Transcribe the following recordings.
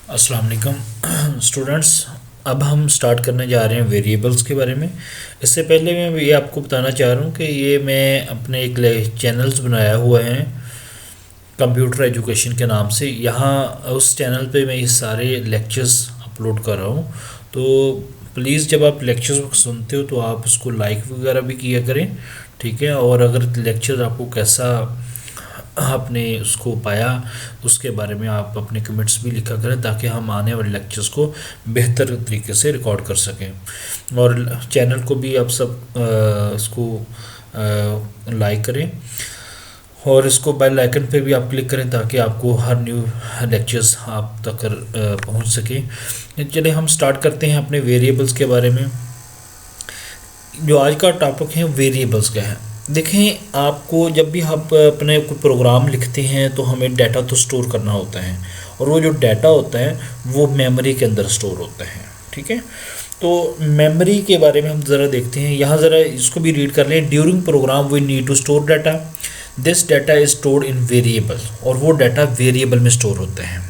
अस्सलाम वालेकुम स्टूडेंट्स। अब हम स्टार्ट करने जा रहे हैं वेरिएबल्स के बारे में। इससे पहले मैं ये आपको बताना चाह रहा हूँ कि ये मैं अपने एक चैनल्स बनाया हुआ है कंप्यूटर एजुकेशन के नाम से। यहाँ उस चैनल पे मैं ये सारे लेक्चर्स अपलोड कर रहा हूँ। तो प्लीज़ जब आप लेक्चर्स सुनते हो तो आप उसको लाइक वगैरह भी किया करें, ठीक है। और अगर लेक्चर आपको कैसा आपने उसको पाया उसके बारे में आप अपने कमेंट्स भी लिखा करें, ताकि हम आने वाले लेक्चर्स को बेहतर तरीके से रिकॉर्ड कर सकें। और चैनल को भी आप सब इसको लाइक करें और इसको बेल आइकन पे भी आप क्लिक करें, ताकि आपको हर न्यू लेक्चर्स आप तक पहुंच सके। चलिए हम स्टार्ट करते हैं अपने वेरिएबल्स के बारे में। जो आज का टॉपिक है वेरिएबल्स का है। देखें, आपको जब भी आप अपने कोई प्रोग्राम लिखते हैं तो हमें डाटा तो स्टोर करना होता है, और वो जो डाटा होता है वो मेमोरी के अंदर स्टोर होता है, ठीक है। तो मेमोरी के बारे में हम ज़रा देखते हैं। यहाँ ज़रा इसको भी रीड कर लें। During program we need to store data, this data is stored in variable, और वो डाटा वेरिएबल में स्टोर होता है।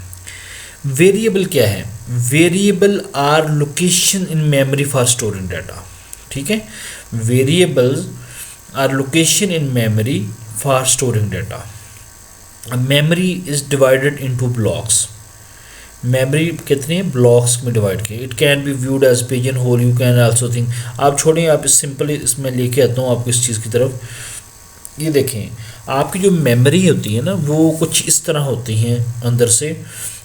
वेरिएबल क्या है? Variable are location in memory for storing data, ठीक है। Variables are location in memory for storing data. Memory is divided into blocks. Memory कितने ब्लॉक्स में डिवाइड किए। It can be viewed as pigeon hole, you can also think. आप छोड़िए, आप इस simple इसमें लेके आता हूँ आपको इस चीज़ की तरफ। ये देखें, आपकी जो मेमोरी होती है ना, वो कुछ इस तरह होती हैं अंदर से,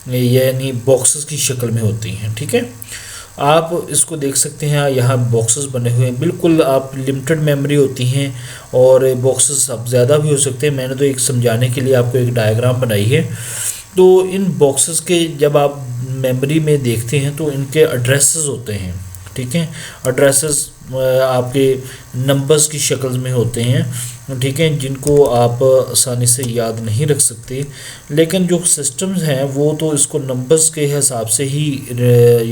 यानी बॉक्सेस की शक्ल में होती हैं, ठीक है। आप इसको देख सकते हैं, यहाँ बॉक्सेस बने हुए हैं। बिल्कुल आप लिमिटेड मेमोरी होती हैं और बॉक्सेस अब ज़्यादा भी हो सकते हैं। मैंने तो एक समझाने के लिए आपको एक डायग्राम बनाई है। तो इन बॉक्सेस के जब आप मेमोरी में देखते हैं तो इनके एड्रेसेस होते हैं, ठीक है। एड्रेसेस आपके नंबर्स की शक्ल में होते हैं, ठीक है, जिनको आप आसानी से याद नहीं रख सकते। लेकिन जो सिस्टम्स हैं वो तो इसको नंबर्स के हिसाब से ही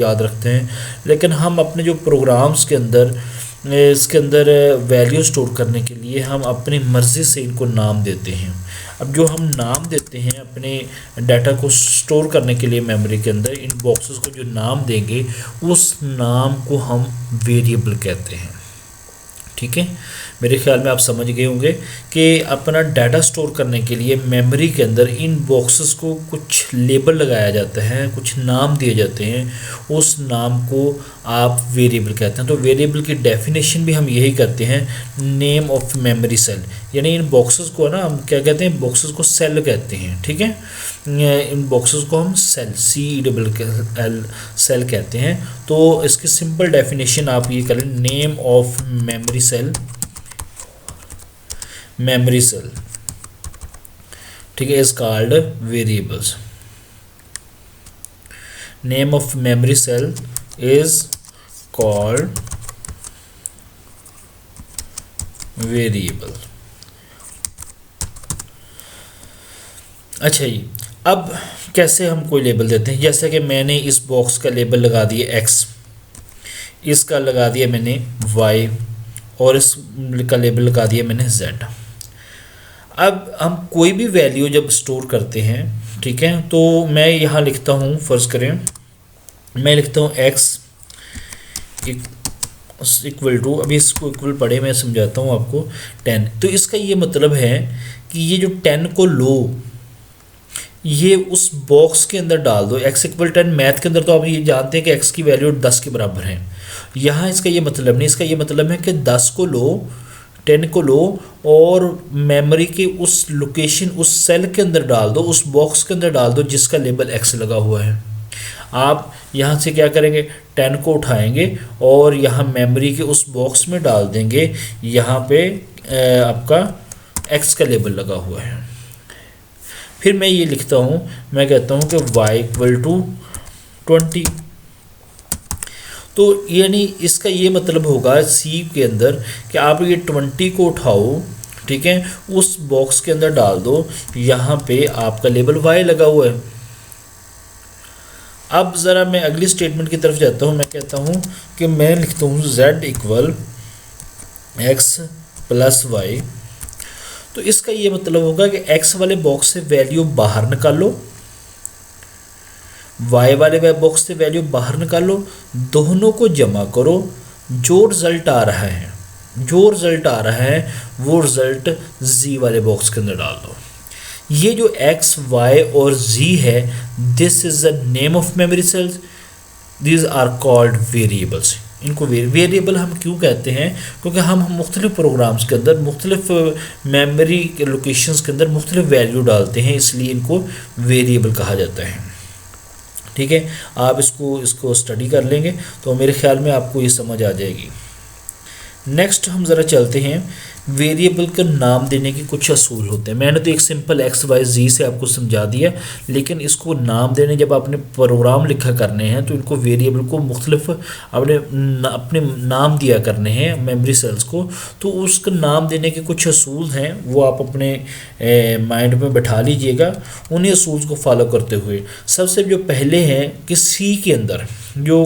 याद रखते हैं। लेकिन हम अपने जो प्रोग्राम्स के अंदर इसके अंदर वैल्यू स्टोर करने के लिए हम अपनी मर्ज़ी से इनको नाम देते हैं। अब जो हम नाम देते हैं अपने डाटा को स्टोर करने के लिए मेमोरी के अंदर, इन बॉक्सेस को जो नाम देंगे उस नाम को हम वेरिएबल कहते हैं, ठीक है। मेरे ख्याल में आप समझ गए होंगे कि अपना डाटा स्टोर करने के लिए मेमोरी के अंदर इन बॉक्सेस को कुछ लेबल लगाया जाता है, कुछ नाम दिए जाते हैं, उस नाम को आप वेरिएबल कहते हैं। तो वेरिएबल की डेफिनेशन भी हम यही करते हैं, नेम ऑफ मेमोरी सेल। यानी इन बॉक्सेस को ना हम क्या कहते हैं, बॉक्सेस को सेल कहते हैं, ठीक है। इन बॉक्सेस को हम सेल CELL सेल कहते हैं। तो इसकी सिंपल डेफिनेशन आप ये करें, name of memory cell, memory cell, ठीक है, is called variables. Name of memory cell is called variable. अच्छा जी, अब कैसे हम कोई लेबल देते हैं। जैसे कि मैंने इस बॉक्स का लेबल लगा दिया X, इसका लगा दिया मैंने Y, और इसका लेबल लगा दिया मैंने Z। अब हम कोई भी वैल्यू जब स्टोर करते हैं, ठीक है, तो मैं यहाँ लिखता हूँ, फ़र्ज़ करें मैं लिखता हूँ X इक्वल टू, अभी इसको इक्वल पढ़े मैं समझाता हूँ आपको, 10। तो इसका ये मतलब है कि ये जो 10 को लो, ये उस बॉक्स के अंदर डाल दो। x इक्वल 10 मैथ के अंदर तो आप ये जानते हैं कि x की वैल्यू 10 के बराबर है। यहाँ इसका ये मतलब नहीं, इसका ये मतलब है कि 10 को लो, 10 को लो और मेमोरी की उस लोकेशन, उस सेल के अंदर डाल दो, उस बॉक्स के अंदर डाल दो जिसका लेबल x लगा हुआ है। आप यहाँ से क्या करेंगे, 10 को उठाएंगे और यहाँ मेमोरी के उस बॉक्स में डाल देंगे, यहाँ पे आपका x का लेबल लगा हुआ है। फिर मैं ये लिखता हूँ, मैं कहता हूँ कि y इक्वल टू 20। तो यानी इसका ये मतलब होगा C के अंदर कि आप ये 20 को उठाओ, ठीक है, उस बॉक्स के अंदर डाल दो, यहाँ पे आपका लेबल y लगा हुआ है। अब ज़रा मैं अगली स्टेटमेंट की तरफ जाता हूँ। मैं कहता हूँ कि मैं लिखता हूँ z equal x plus Y. तो इसका ये मतलब होगा कि x वाले बॉक्स से वैल्यू बाहर निकालो वाई वाले बॉक्स से वैल्यू बाहर निकालो, दोनों को जमा करो, जो रिज़ल्ट आ रहा है वो रिज़ल्ट जी वाले बॉक्स के अंदर डाल दो। ये जो एक्स वाई और जी है, this is the name of memory cells, these are called variables. इनको वेरिएबल हम क्यों कहते हैं? क्योंकि हम मुख्तलिफ प्रोग्राम्स के अंदर मुख्तलिफ मेमोरी के लोकेशंस के अंदर मुख्तलिफ वैल्यू डालते हैं, इसलिए इनको वेरिएबल कहा जाता है। ठीक है, आप इसको स्टडी कर लेंगे तो मेरे ख्याल में आपको ये समझ आ जाएगी। नेक्स्ट हम ज़रा चलते हैं, वेरिएबल का नाम देने के कुछ असूल होते हैं। मैंने तो एक सिंपल एक्स वाई जी से आपको समझा दिया, लेकिन इसको नाम देने जब आपने प्रोग्राम लिखा करने हैं तो इनको वेरिएबल को मुख्तलिफ अपने नाम दिया करने हैं मेमोरी सेल्स को, तो उसका नाम देने के कुछ असूल हैं, वो आप अपने माइंड में बैठा लीजिएगा। उन्हीं असूल को फॉलो करते हुए सबसे जो पहले हैं कि सी के अंदर जो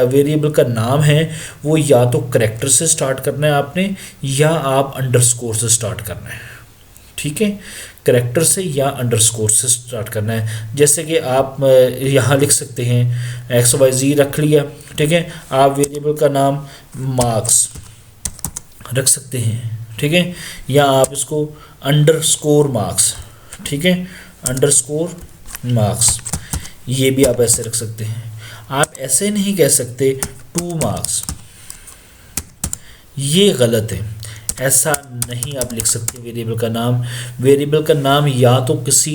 वेरिएबल का नाम है वो या तो करैक्टर से स्टार्ट करना है आपने, या आप अंडरस्कोर से स्टार्ट करना है। ठीक है, करैक्टर से या अंडरस्कोर से स्टार्ट करना है। जैसे कि आप यहाँ लिख सकते हैं एक्स वाई जी रख लिया, ठीक है, आप वेरिएबल का नाम मार्क्स रख सकते हैं, ठीक है, या आप इसको अंडरस्कोर मार्क्स, ठीक है, अंडरस्कोर मार्क्स, ये भी आप ऐसे रख सकते हैं। आप ऐसे नहीं कह सकते 2 मार्क्स, ये गलत है, ऐसा नहीं आप लिख सकते। वेरिएबल का नाम या तो किसी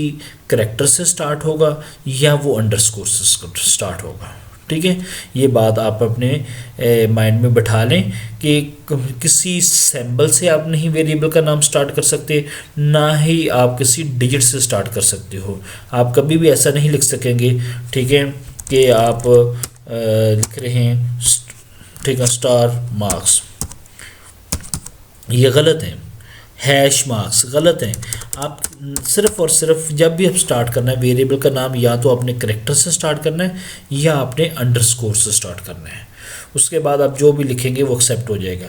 करैक्टर से स्टार्ट होगा या वो अंडरस्कोर से स्टार्ट होगा। ठीक है, ये बात आप अपने माइंड में बैठा लें कि किसी सिंबल से आप नहीं वेरिएबल का नाम स्टार्ट कर सकते, ना ही आप किसी डिजिट से स्टार्ट कर सकते हो। आप कभी भी ऐसा नहीं लिख सकेंगे, ठीक है, कि आप लिख रहे हैं, ठीक है, स्टार मार्क्स, ये गलत है। हैश मार्क्स गलत है। आप सिर्फ और सिर्फ जब भी आप स्टार्ट करना है वेरिएबल का नाम, या तो अपने करैक्टर से स्टार्ट करना है या अपने अंडरस्कोर से स्टार्ट करना है। उसके बाद आप जो भी लिखेंगे वो एक्सेप्ट हो जाएगा।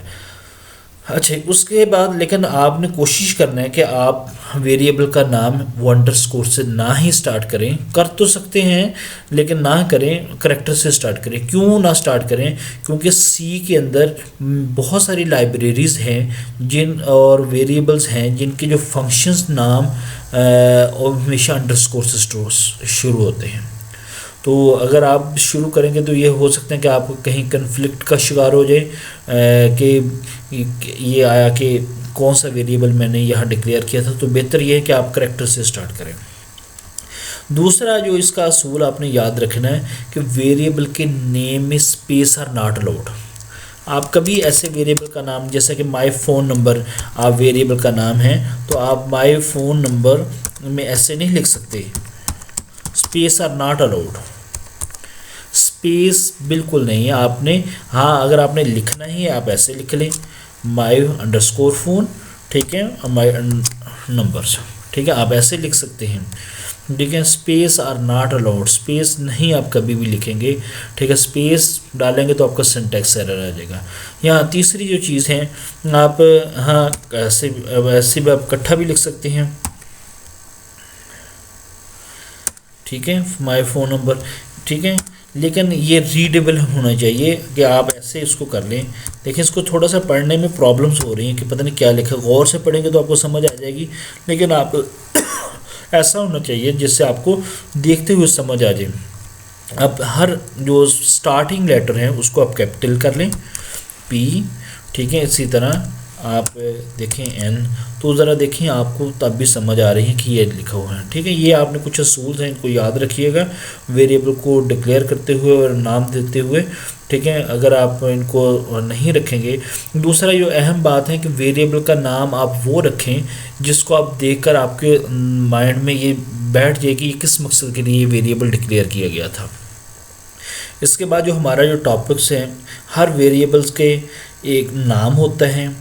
अच्छा, उसके बाद लेकिन आपने कोशिश करना है कि आप वेरिएबल का नाम वो अंडरस्कोर से ना ही स्टार्ट करें। कर तो सकते हैं लेकिन ना करें, करैक्टर से स्टार्ट करें। क्यों ना स्टार्ट करें? क्योंकि सी के अंदर बहुत सारी लाइब्रेरीज़ हैं और वेरिएबल्स हैं जिनके जो फंक्शंस नाम और हमेशा अंडरस्कोर से शुरू होते हैं। तो अगर आप शुरू करेंगे तो ये हो सकता है कि आप कहीं कन्फ्लिक्ट का शिकार हो जाए कि ये आया कि कौन सा वेरिएबल मैंने यहाँ डिक्लेयर किया था। तो बेहतर ये है कि आप करैक्टर से स्टार्ट करें। दूसरा जो इसका असूल आपने याद रखना है कि वेरिएबल के नेम में स्पेस आर नॉट अलाउड। आप कभी ऐसे वेरिएबल का नाम, जैसे कि माय फ़ोन नंबर आप वेरिएबल का नाम है, तो आप माय फ़ोन नंबर में ऐसे नहीं लिख सकते, space are not allowed. Space बिल्कुल नहीं है आपने। हाँ, अगर आपने लिखना ही है आप ऐसे लिख लें, माय अंडरस्कोर फ़ोन, ठीक है, माय नंबर्स, ठीक है, आप ऐसे लिख सकते हैं। ठीक है, space are not allowed, space नहीं आप कभी भी लिखेंगे। ठीक है, स्पेस डालेंगे तो आपका सिंटैक्स एरर आ जाएगा। यहाँ तीसरी जो चीज़ है, आप हाँ ऐसे भी आप इकट्ठा भी लिख सकते हैं। ठीक है, माय फ़ोन नंबर, ठीक है, लेकिन ये रीडेबल होना चाहिए कि आप ऐसे इसको कर लें। देखिए, इसको थोड़ा सा पढ़ने में प्रॉब्लम्स हो रही हैं कि पता नहीं क्या लिखा। गौर से पढ़ेंगे तो आपको समझ आ जाएगी, लेकिन आप ऐसा होना चाहिए जिससे आपको देखते हुए समझ आ जाए। अब हर जो स्टार्टिंग लेटर है उसको आप कैपिटल कर लें, पी, ठीक है, इसी तरह आप देखें एन, तो ज़रा देखें आपको तब भी समझ आ रही है कि ये लिखा हुआ है। ठीक है, ये आपने कुछ असूल हैं, इनको याद रखिएगा वेरिएबल को डिक्लेयर करते हुए और नाम देते हुए। ठीक है, अगर आप इनको नहीं रखेंगे। दूसरा जो अहम बात है कि वेरिएबल का नाम आप वो रखें जिसको आप देखकर आपके माइंड में ये बैठ जाए कि किस मकसद के लिए ये वेरिएबल डिक्लेयर किया गया था। इसके बाद जो हमारा जो टॉपिक्स हैं, हर वेरिएबल्स के एक नाम होता है,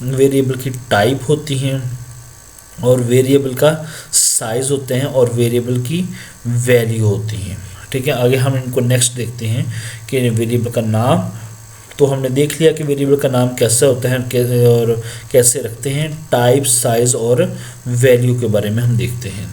वेरिएबल की टाइप होती हैं और वेरिएबल का साइज़ होते हैं और वेरिएबल की वैल्यू होती हैं। ठीक है, आगे हम इनको नेक्स्ट देखते हैं कि वेरिएबल का नाम तो हमने देख लिया कि वेरिएबल का नाम कैसा होता है और कैसे रखते हैं। टाइप, साइज़ और वैल्यू के बारे में हम देखते हैं।